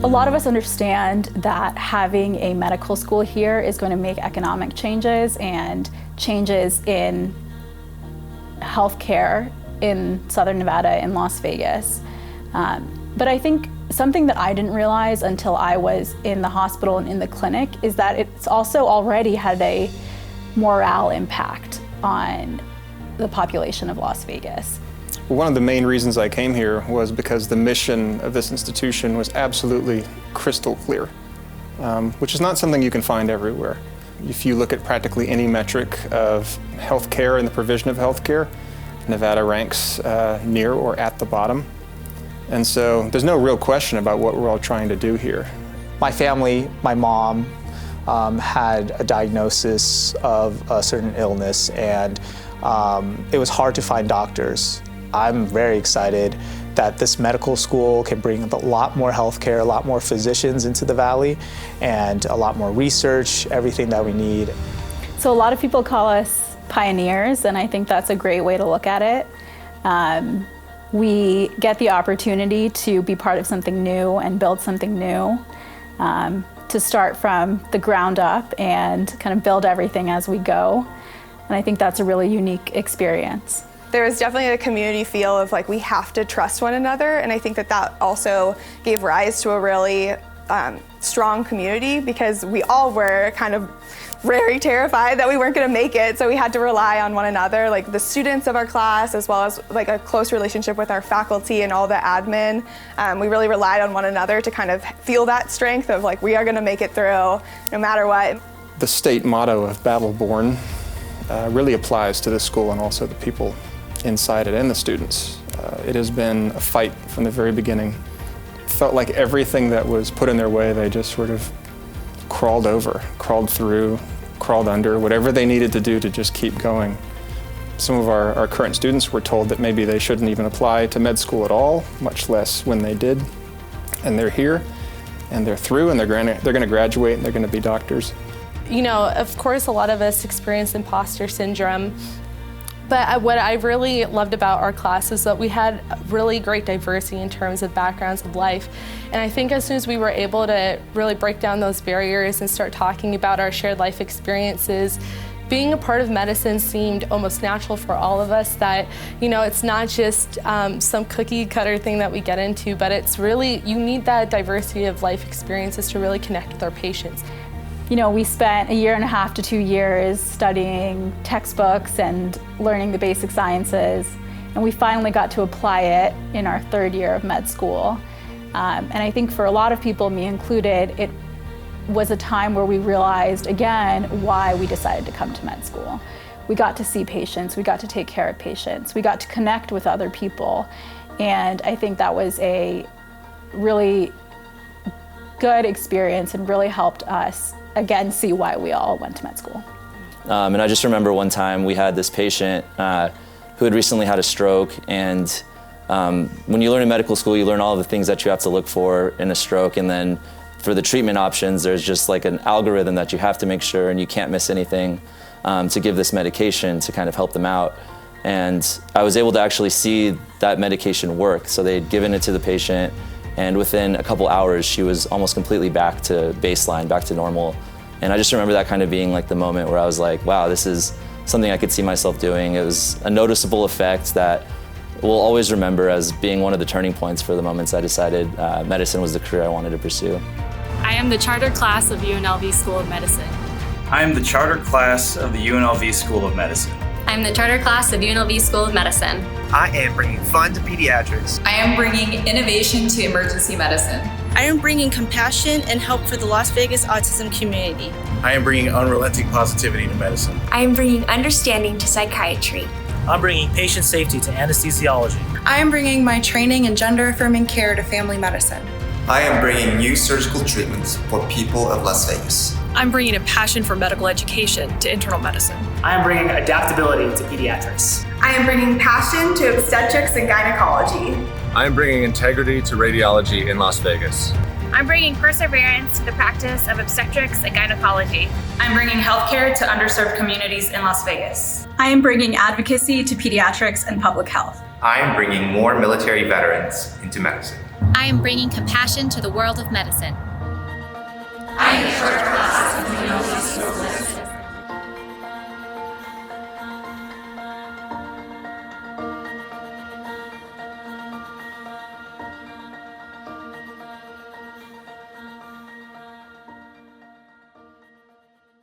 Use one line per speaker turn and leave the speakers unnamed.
A lot of us understand that having a medical school here is going to make economic changes and changes in healthcare in Southern Nevada, in Las Vegas. But I think something that I didn't realize until I was in the hospital and in the clinic is that it's also already had a morale impact on the population of Las Vegas.
One of the main reasons I came here was because the mission of this institution was absolutely crystal clear, which is not something you can find everywhere. If you look at practically any metric of healthcare and the provision of healthcare, Nevada ranks near or at the bottom. And so there's no real question about what we're all trying to do here.
My family, my mom, had a diagnosis of a certain illness, and it was hard to find doctors. I'm very excited that this medical school can bring a lot more healthcare, a lot more physicians into the valley, and a lot more research, everything that we need.
So a lot of people call us pioneers, and I think that's a great way to look at it. We get the opportunity to be part of something new and build something new, to start from the ground up and kind of build everything as we go. And I think that's a really unique experience.
There was definitely a community feel of like we have to trust one another, and I think that also gave rise to a really strong community because we all were kind of very terrified that we weren't going to make it, so we had to rely on one another, like the students of our class, as well as like a close relationship with our faculty and all the admin. We really relied on one another to kind of feel that strength of like we are going to make it through no matter what.
The state motto of Battle Born really applies to this school and also the people inside it and the students. It has been a fight from the very beginning. It felt like everything that was put in their way, they just sort of crawled over, crawled through, crawled under, whatever they needed to do to just keep going. Some of our current students were told that maybe they shouldn't even apply to med school at all, much less when they did. And they're here, and they're through, and they're going to graduate, and they're going to be doctors.
You know, of course, a lot of us experience imposter syndrome. But what I really loved about our class is that we had really great diversity in terms of backgrounds of life. And I think as soon as we were able to really break down those barriers and start talking about our shared life experiences, being a part of medicine seemed almost natural for all of us, that, you know, it's not just some cookie cutter thing that we get into, but it's really, you need that diversity of life experiences to really connect with our patients.
You know, we spent 1.5 to 2 years studying textbooks and learning the basic sciences, and we finally got to apply it in our 3rd year of med school. And I think for a lot of people, me included, it was a time where we realized, again, why we decided to come to med school. We got to see patients, we got to take care of patients, we got to connect with other people, and I think that was a really good experience and really helped us again see why we all went to med school.
And I just remember one time we had this patient who had recently had a stroke, and when you learn in medical school, you learn all of the things that you have to look for in a stroke, and then for the treatment options, there's just like an algorithm that you have to make sure, and you can't miss anything to give this medication to kind of help them out. And I was able to actually see that medication work. So they had given it to the patient, and within a couple hours, she was almost completely back to baseline, back to normal. And I just remember that kind of being like the moment where I was like, wow, this is something I could see myself doing. It was a noticeable effect that we'll always remember as being one of the turning points for the moments I decided medicine was the career I wanted to pursue.
I am the charter class of UNLV School of Medicine.
I am the charter class of the UNLV School of Medicine.
I'm the charter class of UNLV School of Medicine.
I am bringing fun to pediatrics.
I am bringing innovation to emergency medicine.
I am bringing compassion and help for the Las Vegas autism community.
I am bringing unrelenting positivity to medicine.
I am bringing understanding to psychiatry.
I'm bringing patient safety to anesthesiology.
I am bringing my training in gender-affirming care to family medicine.
I am bringing new surgical treatments for people of Las Vegas.
I'm bringing a passion for medical education to internal medicine.
I am bringing adaptability to pediatrics.
I am bringing passion to obstetrics and gynecology.
I am bringing integrity to radiology in Las Vegas.
I'm bringing perseverance to the practice of obstetrics and gynecology.
I'm bringing healthcare to underserved communities in Las Vegas.
I am bringing advocacy to pediatrics and public health.
I am bringing more military veterans into medicine.
I am bringing compassion to the world of medicine.